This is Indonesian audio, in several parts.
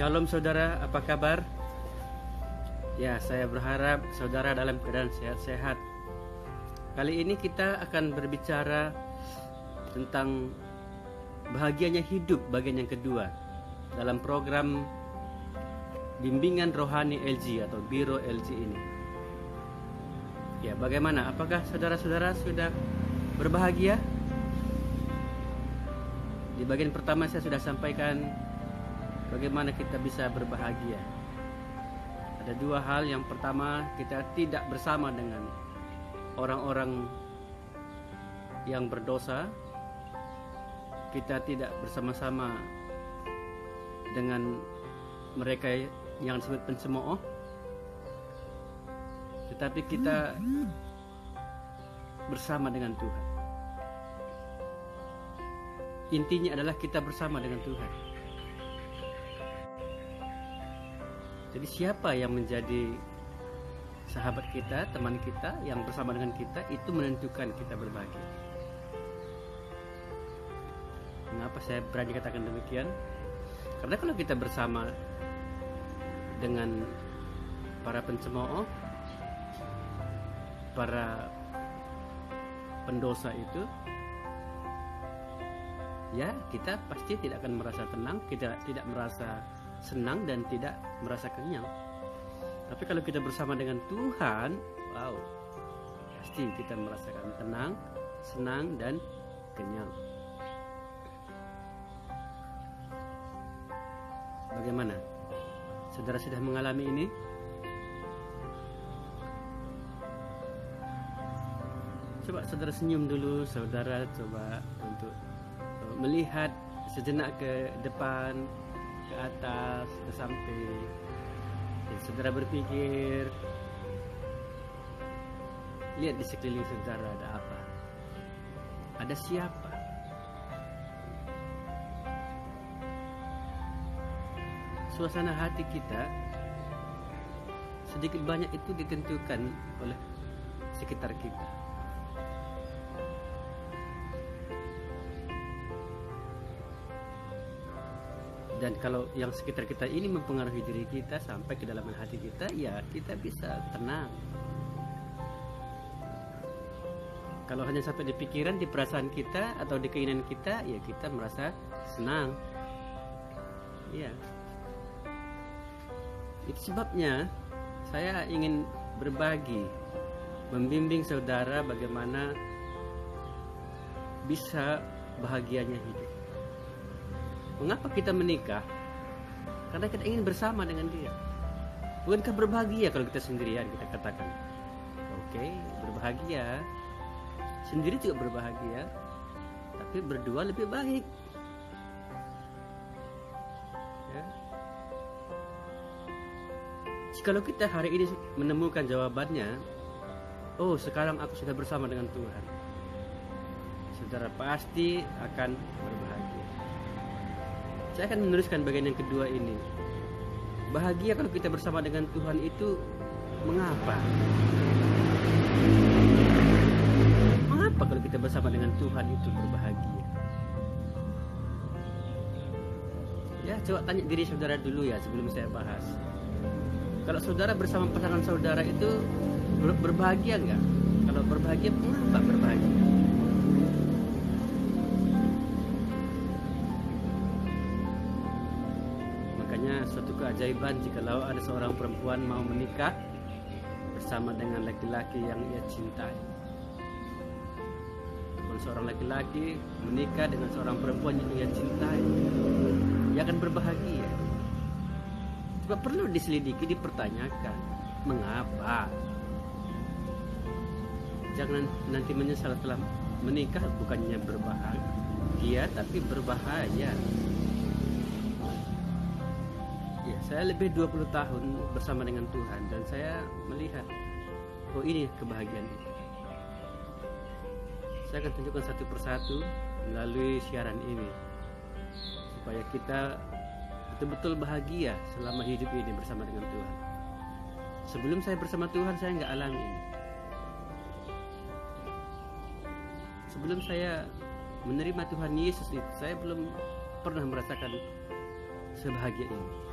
Shalom saudara, apa kabar? Ya, saya berharap saudara dalam keadaan sehat-sehat. Kali ini kita akan berbicara tentang bahagianya hidup bagian yang kedua dalam program bimbingan rohani LG atau Biro LG ini. Ya, bagaimana? Apakah saudara-saudara sudah berbahagia? Di bagian pertama saya sudah sampaikan bagaimana kita bisa berbahagia. Ada dua hal. Yang pertama, kita tidak bersama dengan orang-orang yang berdosa. Kita tidak bersama-sama dengan mereka yang disebut pencemooh. Tetapi kita bersama dengan Tuhan. Intinya adalah kita bersama dengan Tuhan. Jadi siapa yang menjadi sahabat kita, teman kita, yang bersama dengan kita, itu menentukan kita berbahagia. Mengapa saya berani katakan demikian? Karena kalau kita bersama dengan para pencemooh, para pendosa itu, ya kita pasti tidak akan merasa tenang, kita tidak merasa senang dan tidak merasa kenyang. Tapi kalau kita bersama dengan Tuhan, wow, pasti kita merasakan tenang, senang dan kenyang. Bagaimana? Saudara sudah mengalami ini? Coba saudara senyum dulu, saudara coba untuk melihat sejenak ke depan, ke atas, ke samping. Dan saudara berpikir, lihat di sekeliling saudara ada apa? Ada siapa? Suasana hati kita sedikit banyak itu ditentukan oleh sekitar kita. Dan kalau yang sekitar kita ini mempengaruhi diri kita sampai ke dalam hati kita, ya kita bisa tenang. Kalau hanya sampai di pikiran, di perasaan kita atau di keinginan kita, ya kita merasa senang. Ya. Itu sebabnya saya ingin berbagi, membimbing saudara bagaimana bisa bahagianya hidup. Mengapa kita menikah? Karena kita ingin bersama dengan dia. Bukankah berbahagia kalau kita sendirian, kita katakan, oke, berbahagia. Sendiri juga berbahagia, tapi berdua lebih baik. Ya. Jikalau kita hari ini menemukan jawabannya, oh sekarang aku sudah bersama dengan Tuhan, saudara pasti akan berbahagia. Saya akan meneruskan bagian yang kedua ini. Bahagia kalau kita bersama dengan Tuhan itu mengapa? Mengapa kalau kita bersama dengan Tuhan itu berbahagia? Ya, coba tanya diri saudara dulu ya sebelum saya bahas. Kalau saudara bersama pasangan saudara itu berbahagia enggak? Kalau berbahagia, mengapa berbahagia? Suatu keajaiban jikalau ada seorang perempuan mau menikah bersama dengan laki-laki yang ia cintai. Kalau seorang laki-laki menikah dengan seorang perempuan yang ia cintai, ia akan berbahagia. Cuma perlu diselidiki, dipertanyakan, mengapa? Jangan nanti menyesal setelah menikah, bukannya berbahagia tapi berbahaya. Ya, saya lebih 20 tahun bersama dengan Tuhan dan saya melihat, oh ini kebahagiaan itu. Saya akan tunjukkan satu persatu melalui siaran ini supaya kita betul-betul bahagia selama hidup ini bersama dengan Tuhan. Sebelum saya bersama Tuhan, saya nggak alami ini. Sebelum saya menerima Tuhan Yesus itu, saya belum pernah merasakan sebahagia ini.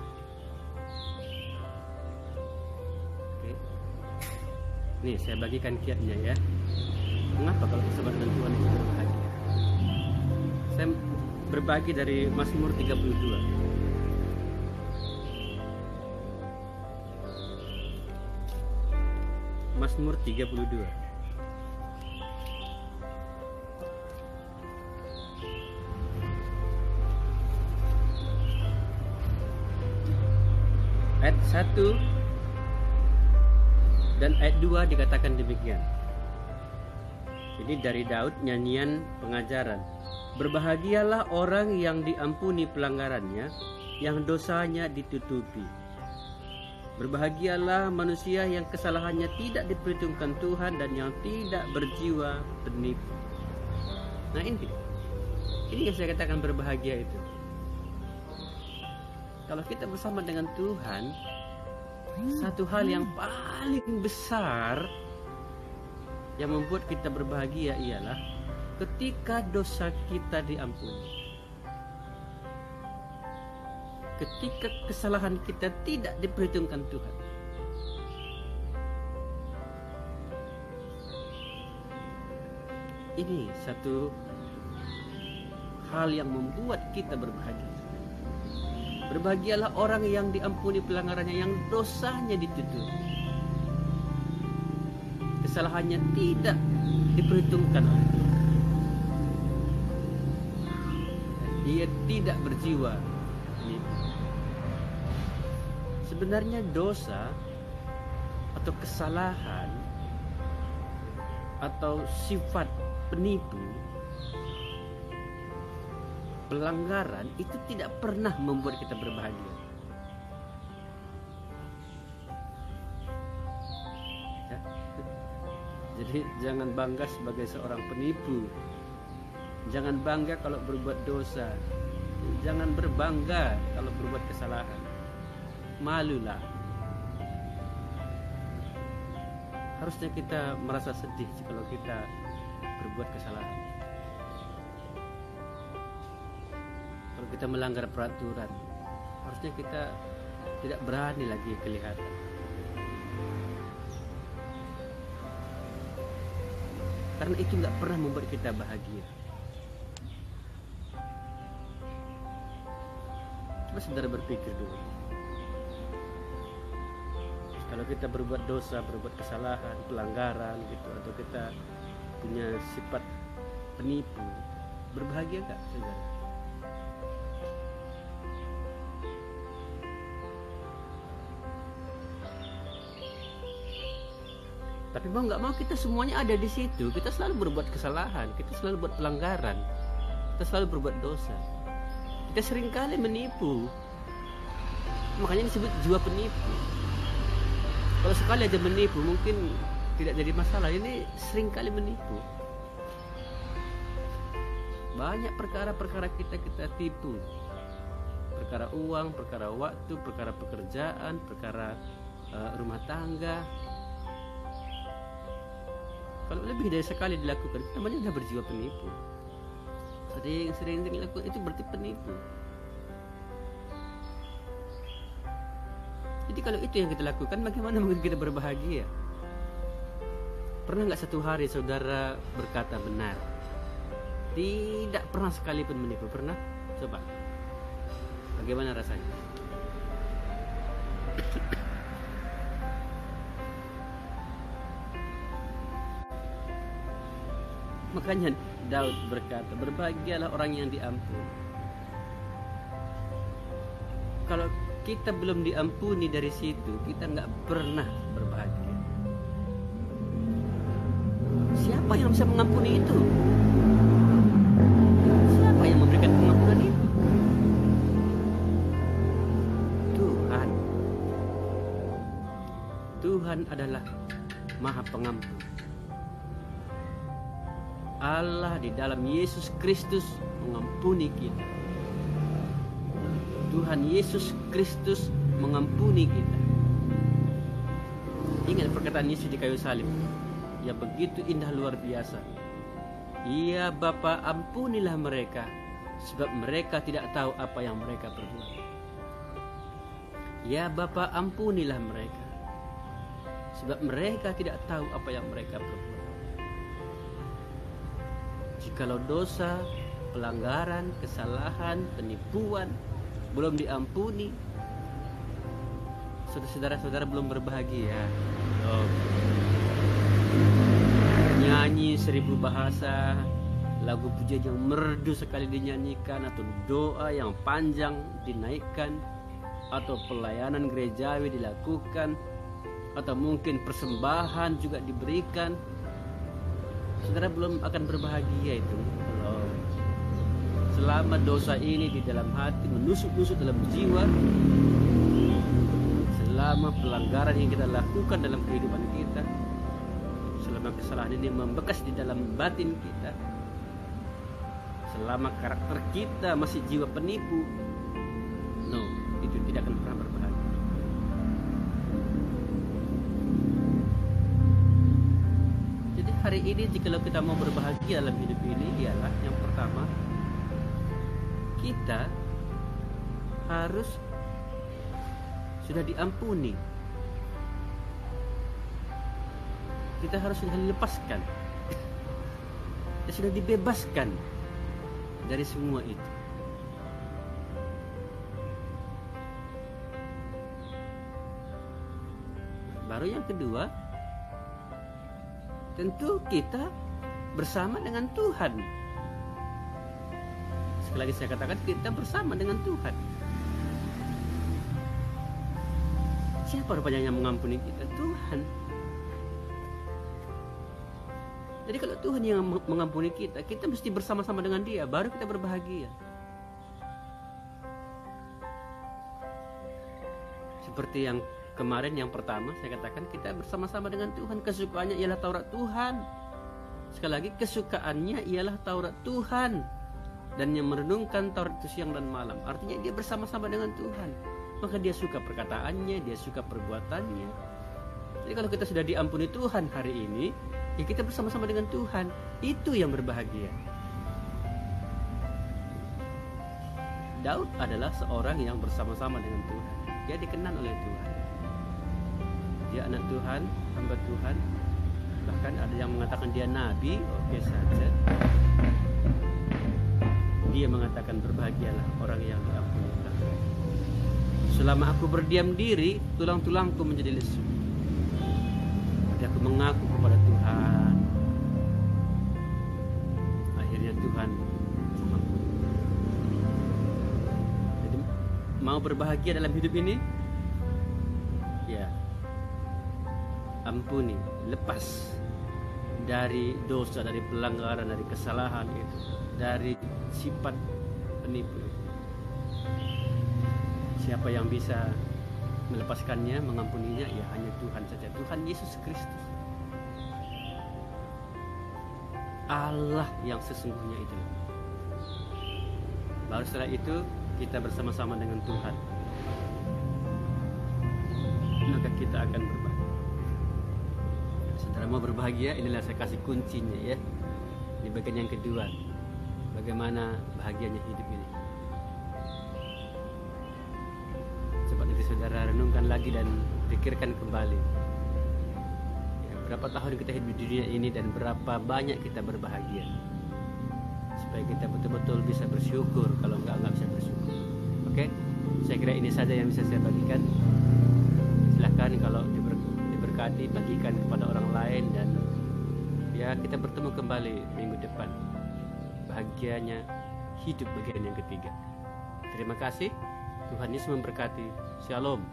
Nih, saya bagikan kiatnya ya. Mengapa kalau bersama dengan Tuhan itu berbahagia? Saya berbagi dari Mazmur 32. Mazmur 32. Ayat 1 dan ayat 2 dikatakan demikian. Ini dari Daud, nyanyian pengajaran. Berbahagialah orang yang diampuni pelanggarannya, yang dosanya ditutupi. Berbahagialah manusia yang kesalahannya tidak diperhitungkan Tuhan dan yang tidak berjiwa penipu. Nah ini yang saya katakan berbahagia itu. Kalau kita bersama dengan Tuhan, satu hal yang paling besar yang membuat kita berbahagia ialah ketika dosa kita diampuni. Ketika kesalahan kita tidak diperhitungkan Tuhan. Ini satu hal yang membuat kita berbahagia. Berbahagialah orang yang diampuni pelanggarannya, yang dosanya ditutup. Kesalahannya tidak diperhitungkan oleh Tuhan. Dia tidak berjiwa. Sebenarnya dosa atau kesalahan atau sifat penipu, pelanggaran itu tidak pernah membuat kita berbahagia. Ya. Jadi jangan bangga sebagai seorang penipu. Jangan bangga kalau berbuat dosa. Jangan berbangga kalau berbuat kesalahan. Malulah. Harusnya kita merasa sedih kalau kita berbuat kesalahan. Kalau kita melanggar peraturan, harusnya kita tidak berani lagi kelihatan. Karena itu nggak pernah membuat kita bahagia. Coba saudara berpikir dulu. Kalau kita berbuat dosa, berbuat kesalahan, pelanggaran gitu, atau kita punya sifat penipu, berbahagia gak saudara? Tapi mau nggak mau kita semuanya ada di situ. Kita selalu berbuat kesalahan, kita selalu buat pelanggaran, kita selalu berbuat dosa. Kita seringkali menipu. Makanya disebut jiwa penipu. Kalau sekali aja menipu mungkin tidak jadi masalah. Ini seringkali menipu. Banyak perkara-perkara kita tipu. Perkara uang, perkara waktu, perkara pekerjaan, perkara rumah tangga. Kalau lebih dari sekali dilakukan, namanya sudah berjiwa penipu. Sering dilakukan itu berarti penipu. Jadi kalau itu yang kita lakukan, bagaimana mungkin kita berbahagia? Pernah nggak satu hari saudara berkata benar? Tidak pernah sekalipun menipu. Pernah? Coba. Bagaimana rasanya? Makanya Daud berkata, berbahagialah orang yang diampuni. Kalau kita belum diampuni dari situ, kita nggak pernah berbahagia. Siapa yang bisa mengampuni itu? Siapa yang memberikan pengampunan itu? Tuhan. Tuhan adalah Maha Pengampun. Allah di dalam Yesus Kristus mengampuni kita. Tuhan Yesus Kristus mengampuni kita. Ingat perkataan Yesus di kayu salib yang begitu indah luar biasa. Ya Bapa, ampunilah mereka, sebab mereka tidak tahu apa yang mereka perbuat. Ya Bapa, ampunilah mereka, sebab mereka tidak tahu apa yang mereka perbuat. Jikalau dosa, pelanggaran, kesalahan, penipuan belum diampuni, saudara-saudara belum berbahagia. Nyanyi 1000 bahasa, lagu pujian yang merdu sekali dinyanyikan, atau doa yang panjang dinaikkan, atau pelayanan gerejawi dilakukan, atau mungkin persembahan juga diberikan, saudara belum akan berbahagia itu. Selama dosa ini di dalam hati, menusuk-nusuk dalam jiwa, selama pelanggaran yang kita lakukan dalam kehidupan kita, selama kesalahan ini membekas di dalam batin kita, selama karakter kita masih jiwa penipu, itu tidak akan pernah berbahagia. Jadi hari ini jikalau kita mau berbahagia dalam hidup ini, ialah yang pertama, kita harus sudah diampuni. Kita harus sudah dilepaskan. Kita sudah dibebaskan dari semua itu. Baru yang kedua, tentu kita bersama dengan Tuhan. Sekali lagi saya katakan, kita bersama dengan Tuhan. Siapa rupanya yang mengampuni kita? Tuhan. Jadi kalau Tuhan yang mengampuni kita, kita mesti bersama-sama dengan Dia, baru kita berbahagia. Seperti yang kemarin, yang pertama saya katakan, kita bersama-sama dengan Tuhan. Kesukaannya ialah Taurat Tuhan. Sekali lagi, kesukaannya ialah Taurat Tuhan. Dan yang merenungkan Taurat itu siang dan malam, artinya dia bersama-sama dengan Tuhan. Maka dia suka perkataannya, dia suka perbuatannya. Jadi kalau kita sudah diampuni Tuhan hari ini, ya kita bersama-sama dengan Tuhan. Itu yang berbahagia. Daud adalah seorang yang bersama-sama dengan Tuhan. Dia dikenal oleh Tuhan. Dia anak Tuhan, hamba Tuhan. Bahkan ada yang mengatakan dia nabi, oke saja. Dia mengatakan, berbahagialah orang yang diampuni Tuhan. Selama aku berdiam diri, tulang-tulangku menjadi lesu. Tapi aku mengaku kepada Tuhan. Akhirnya Tuhan mengampuni. Jadi mau berbahagia dalam hidup ini, ya ampuni, lepas dari dosa, dari pelanggaran, dari kesalahan itu, dari sifat penipu. Siapa yang bisa melepaskannya, mengampuninya? Ya hanya Tuhan saja, Tuhan Yesus Kristus. Allah yang sesungguhnya itu. Baru setelah itu kita bersama-sama dengan Tuhan, maka kita akan berbahagia. Saudara mau berbahagia, inilah saya kasih kuncinya ya. Di bagian yang kedua, bagaimana bahagianya hidup ini. Coba nanti saudara renungkan lagi dan pikirkan kembali ya, berapa tahun kita hidup di dunia ini dan berapa banyak kita berbahagia, supaya kita betul-betul bisa bersyukur. Kalau enggak bisa bersyukur. Oke, saya kira ini saja yang bisa saya bagikan. Silahkan kalau diberkati, bagikan kepada orang lain, dan ya kita bertemu kembali minggu depan. Bahagianya hidup bagian yang ketiga. Terima kasih. Tuhan Yesus memberkati. Shalom.